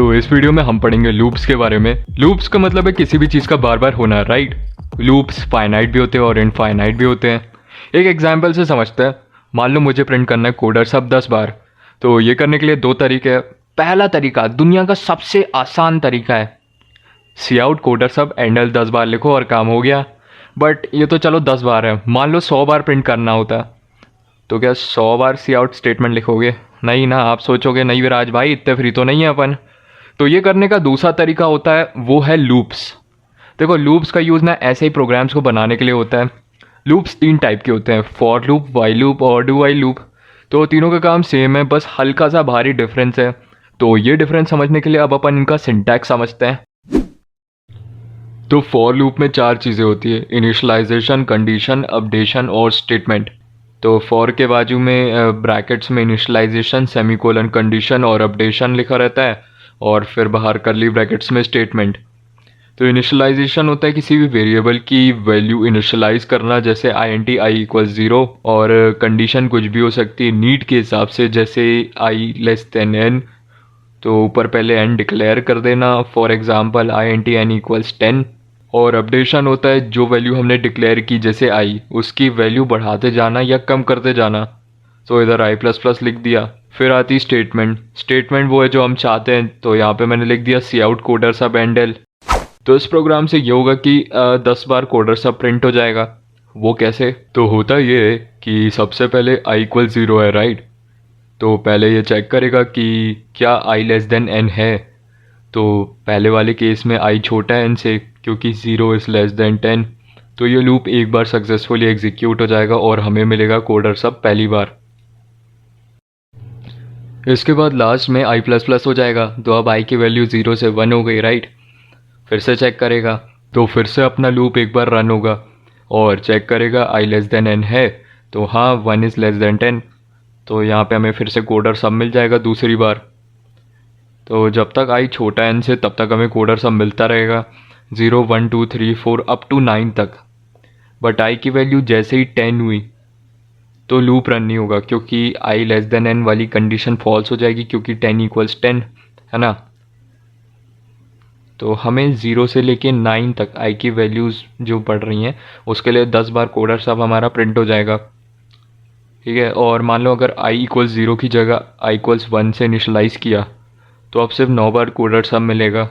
तो इस वीडियो में हम पढ़ेंगे लूप्स के बारे में। लूप्स का मतलब है किसी भी चीज़ का बार बार होना, राइट। लूप्स फाइनाइट भी होते हैं और इनफाइनाइट भी होते हैं। एक एग्जाम्पल से समझते हैं। मान लो मुझे प्रिंट करना है कोडर सब 10 बार। तो ये करने के लिए दो तरीके हैं। पहला तरीका दुनिया का सबसे आसान तरीका है, सी आउट कोडर सब एंडल 10 बार लिखो और काम हो गया। बट ये तो चलो 10 बार है, मान लो 100 बार प्रिंट करना होता तो क्या 100 बार सी आउट स्टेटमेंट लिखोगे? नहीं ना। आप सोचोगे नहीं विराज भाई इतने फ्री तो नहीं है अपन। तो ये करने का दूसरा तरीका होता है, वो है लूप्स। देखो लूप्स का यूज़ ना ऐसे ही प्रोग्राम्स को बनाने के लिए होता है। लूप्स 3 टाइप के होते हैं, फॉर लूप, वाइल लूप और डू वाइल लूप। तो तीनों का काम सेम है, बस हल्का सा भारी डिफरेंस है। तो ये डिफरेंस समझने के लिए अब अपन इनका सिंटैक्स समझते हैं। तो फॉर लूप में 4 चीज़ें होती है, इनिशियलाइजेशन, कंडीशन, अपडेशन और स्टेटमेंट। तो फॉर के बाजू में ब्रैकेट्स में इनिशियलाइजेशन, सेमीकोलन, कंडीशन और अपडेशन लिखा रहता है, और फिर बाहर करली ब्रैकेट्स में स्टेटमेंट। तो इनिशियलाइजेशन होता है किसी भी वेरिएबल की वैल्यू इनिशियलाइज करना, जैसे आई इक्वल 0, और कंडीशन कुछ भी हो सकती है नीड के हिसाब से, जैसे आई लेस देन एन। तो ऊपर पहले एन डिक्लेयर कर देना, फॉर एग्जाम्पल एन इक्वल्स 10। और अपडेशन होता है जो वैल्यू हमने डिक्लेयर की, जैसे आई, उसकी वैल्यू बढ़ाते जाना या कम करते जाना। तो इधर आई प्लस प्लस लिख दिया। फिर आती स्टेटमेंट। स्टेटमेंट वो है जो हम चाहते हैं, तो यहाँ पे मैंने लिख दिया सी आउट कोडर सब एंडल। तो इस प्रोग्राम से ये होगा कि 10 बार कोडर सब प्रिंट हो जाएगा। वो कैसे? तो होता ये है कि सबसे पहले आई इक्वल 0 है, राइट। तो पहले ये चेक करेगा कि क्या आई लेस देन एन है। तो पहले वाले केस में आई छोटा है एन से, क्योंकि 0 इज़ लेस देन 10। तो ये लूप एक बार सक्सेसफुली एग्जीक्यूट हो जाएगा और हमें मिलेगा कोडर सब पहली बार। इसके बाद लास्ट में आई प्लस प्लस हो जाएगा, तो अब आई की वैल्यू 0 से 1 हो गई, राइट। फिर से चेक करेगा, तो फिर से अपना लूप एक बार रन होगा और चेक करेगा आई लेस देन एन है, तो हाँ 1 इज़ लेस देन 10। तो यहाँ पे हमें फिर से कोडर सब मिल जाएगा दूसरी बार। तो जब तक आई छोटा एन से तब तक हमें कोडर सब मिलता रहेगा, 0 1 2 3 4 अप टू 9 तक। बट आई की वैल्यू जैसे ही 10 हुई तो लूप रन नहीं होगा, क्योंकि आई लेस देन एन वाली कंडीशन फॉल्स हो जाएगी, क्योंकि 10 इक्वल्स 10 है ना। तो हमें 0 से लेके 9 तक आई की वैल्यूज़ जो बढ़ रही हैं उसके लिए 10 बार कोडर सब हमारा प्रिंट हो जाएगा, ठीक है। और मान लो अगर आई इक्वल्स 0 की जगह आई इक्वल्स 1 से इनिशलाइज़ किया, तो अब सिर्फ 9 बार कोडर सब मिलेगा।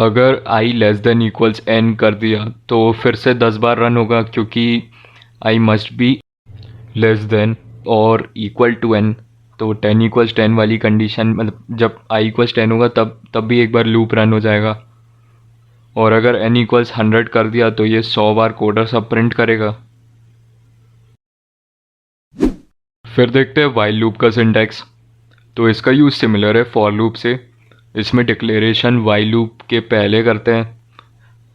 अगर आई लेस देन इक्वल्स एन कर दिया तो फिर से 10 बार रन होगा, क्योंकि I must be less than और इक्वल टू एन। तो 10 इक्वल्स 10 वाली कंडीशन, मतलब जब आई इक्वल्स 10 होगा तब भी एक बार लूप रन हो जाएगा। और अगर एन इक्वल्स 100 कर दिया तो ये 100 बार कोडर सब प्रिंट करेगा। फिर देखते हैं वाइल लूप का सिंटैक्स। तो इसका यूज़ सिमिलर है फॉर लूप से। इसमें डिक्लेरेशन वाइल लूप के पहले करते हैं,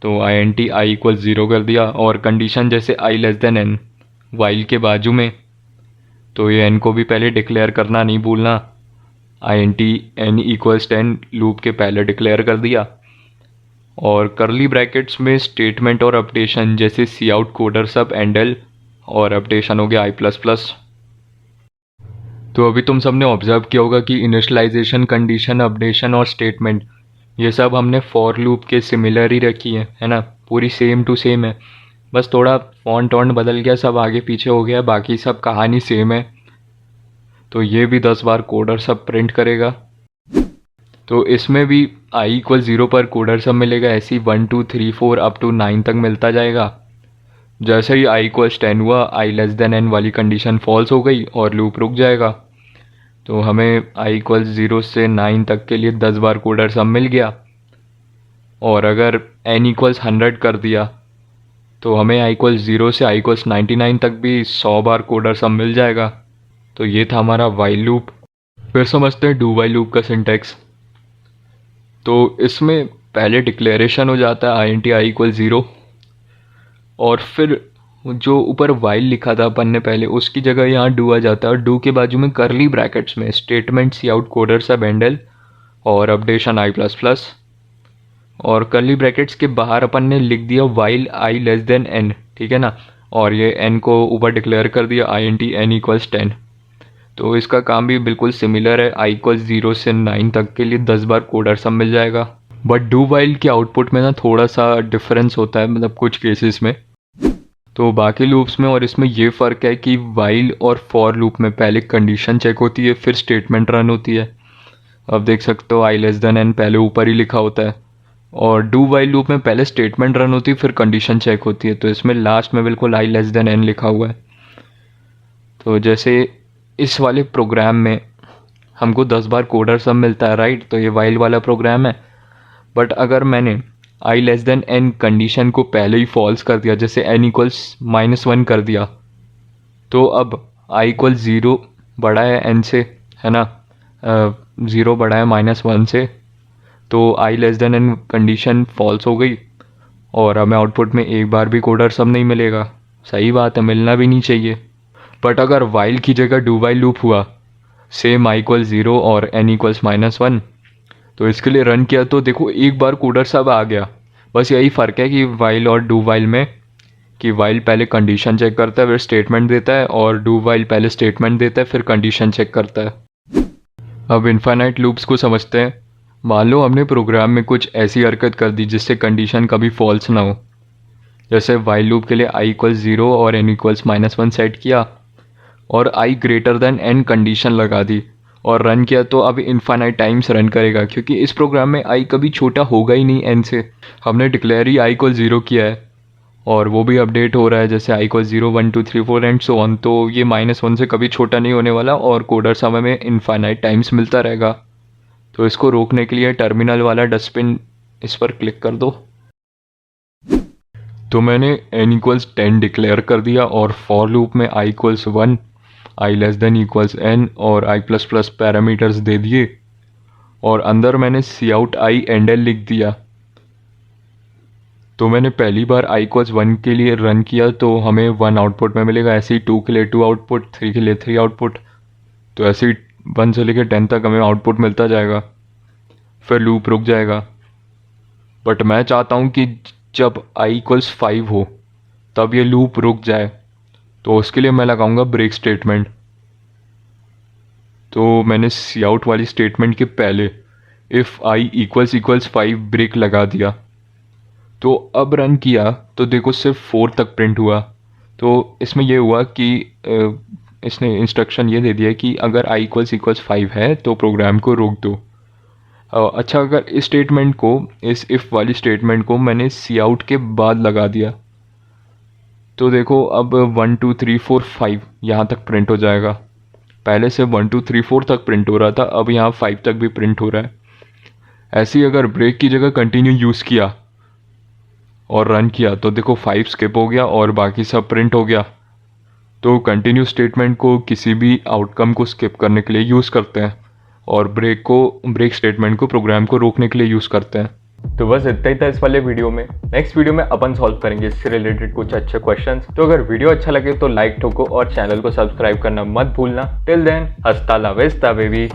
तो आई इक्वल 0 कर दिया, और कंडीशन जैसे आई लेस देन एन वाइल के बाजू में, तो ये एन को भी पहले डिक्लेयर करना नहीं भूलना। एन इक्वल्स 10 लूप के पहले डिक्लेयर कर दिया, और करली ब्रैकेट्स में स्टेटमेंट और अपडेशन जैसे सी आउट कोडर सब एंडल, और अपडेशन हो गया आई प्लस प्लस। तो अभी तुम सबने ऑब्जर्व किया होगा कि इनिशियलाइजेशन, कंडीशन, अपडेशन और स्टेटमेंट ये सब हमने फॉर लूप के सिमिलर ही रखी है ना। पूरी सेम टू सेम है, बस थोड़ा फॉन्ट वॉन्ट बदल गया, सब आगे पीछे हो गया, बाकी सब कहानी सेम है। तो ये भी 10 बार कोडर सब प्रिंट करेगा। तो इसमें भी आई इक्वल 0 पर कोडर सब मिलेगा, ऐसे ही 1 2 3 4 अप टू 9 तक मिलता जाएगा। जैसे ही आई इक्वल्स 10 हुआ, आई लेस देन एन वाली कंडीशन फॉल्स हो गई और लूप रुक जाएगा। तो हमें आई इक्वल्स 0 से 9 तक के लिए 10 बार कोडर सब मिल गया। और अगर एन इक्वल्स 100 कर दिया तो हमें आई इक्वल्स 0 से आई इक्वल्स 99 तक भी 100 बार कोडर सब मिल जाएगा। तो ये था हमारा वाइल लूप। फिर समझते हैं डू वाइल लूप का सिंटैक्स। तो इसमें पहले डिक्लेरेशन हो जाता है आई इक्वल 0, और फिर जो ऊपर वाइल लिखा था अपन ने पहले, उसकी जगह यहाँ डू आ जाता है, और डू के बाजू में करली ब्रैकेट्स में स्टेटमेंट सी आउट कोडर सब एंडल और अपडेशन आई प्लस प्लस। और करली ब्रैकेट्स के बाहर अपन ने लिख दिया while I less than N, ठीक है ना। और ये एन को ऊपर डिक्लेयर कर दिया एन इक्वल्स 10। तो इसका काम भी बिल्कुल सिमिलर है। i इक्वल 0 से 9 तक के लिए 10 बार कोडर सम मिल जाएगा। बट डू वाइल के आउटपुट में ना थोड़ा सा डिफरेंस होता है, मतलब कुछ केसेस में। तो बाकी लूप्स में और इसमें ये फ़र्क है कि वाइल और फॉर लूप में पहले कंडीशन चेक होती है, फिर स्टेटमेंट रन होती है। अब देख सकते हो i<n पहले ऊपर ही लिखा होता है, और डू वाइल लूप में पहले स्टेटमेंट रन होती है फिर कंडीशन चेक होती है। तो इसमें लास्ट में बिल्कुल i<n लिखा हुआ है। तो जैसे इस वाले प्रोग्राम में हमको 10 बार कोडर सम मिलता है, राइट। तो ये वाइल वाला प्रोग्राम है। बट अगर मैंने i<n कंडीशन को पहले ही फॉल्स कर दिया, जैसे n इक्वल्स -1 कर दिया, तो अब i इक्वल 0 बड़ा है n से, है ना, 0 बड़ा है -1 से, तो i<n कंडीशन फॉल्स हो गई और हमें आउटपुट में एक बार भी कोडर सम नहीं मिलेगा। सही बात है, मिलना भी नहीं चाहिए। बट अगर वाइल की जगह डू वाइल लूप हुआ, सेम i इक्वल 0 और n इक्वल्स -1, तो इसके लिए रन किया तो देखो एक बार कोडर सब आ गया। बस यही फ़र्क है कि वाइल और डू वाइल में, कि वाइल पहले कंडीशन चेक करता है फिर स्टेटमेंट देता है, और डू वाइल पहले स्टेटमेंट देता है फिर कंडीशन चेक करता है। अब इनफाइनाइट लूप्स को समझते हैं। मान लो हमने प्रोग्राम में कुछ ऐसी हरकत कर दी जिससे कंडीशन कभी फॉल्स ना हो। जैसे वाइल लूप के लिए i इक्वल 0 और n इक्वल्स -1 सेट किया और i greater than n condition लगा दी और रन किया, तो अब इनफाइनाइट टाइम्स रन करेगा, क्योंकि इस प्रोग्राम में i कभी छोटा होगा ही नहीं n से। हमने डिक्लेयर ही i इक्वल 0 किया है और वो भी अपडेट हो रहा है, जैसे i equal 0 1 2 3 4 and so on. तो ये -1 से कभी छोटा नहीं होने वाला और कोडर समय में इनफाइनाइट टाइम्स मिलता रहेगा। तो इसको रोकने के लिए टर्मिनल वाला डस्टबिन, इस पर क्लिक कर दो। तो मैंने n इक्वल्स 10 डिक्लेयर कर दिया और फॉर लूप में i equals 1, i<n equals n और i++ पैरामीटर्स दे दिए, और अंदर मैंने cout i एंडल लिख दिया। तो मैंने पहली बार i इक्वल्स 1 के लिए रन किया तो हमें 1 आउटपुट में मिलेगा, ऐसे ही 2 के लिए 2 आउटपुट, 3 के लिए 3 आउटपुट। तो ऐसे ही 1 से लेकर 10 तक हमें आउटपुट मिलता जाएगा, फिर लूप रुक जाएगा। बट मैं चाहता हूँ कि जब i इक्वल्स 5 हो तब ये लूप रुक जाए, तो उसके लिए मैं लगाऊंगा ब्रेक स्टेटमेंट। तो मैंने cout वाली स्टेटमेंट के पहले इफ़ i इक्वल्स 5 ब्रेक लगा दिया। तो अब रन किया तो देखो सिर्फ 4 तक प्रिंट हुआ। तो इसमें यह हुआ कि इसने इंस्ट्रक्शन ये दे दिया कि अगर i इक्वल्स 5 है तो प्रोग्राम को रोक दो। अच्छा, अगर इस स्टेटमेंट को, इस इफ़ वाली स्टेटमेंट को मैंने cout के बाद लगा दिया तो देखो अब 1 2 3 4 5 यहाँ तक प्रिंट हो जाएगा। पहले से 1 2 3 4 तक प्रिंट हो रहा था, अब यहाँ 5 तक भी प्रिंट हो रहा है। ऐसे ही अगर ब्रेक की जगह कंटिन्यू यूज़ किया और रन किया तो देखो 5 स्किप हो गया और बाकी सब प्रिंट हो गया। तो कंटिन्यू स्टेटमेंट को किसी भी आउटकम को स्किप करने के लिए यूज़ करते हैं, और ब्रेक स्टेटमेंट को प्रोग्राम को रोकने के लिए यूज़ करते हैं। तो बस इतना ही था इस वाले वीडियो में। नेक्स्ट वीडियो में अपन सॉल्व करेंगे इससे रिलेटेड कुछ अच्छे क्वेश्चंस। तो अगर वीडियो अच्छा लगे तो लाइक ठोको और चैनल को सब्सक्राइब करना मत भूलना। टिल देन, हस्ता ला विस्ता बेबी।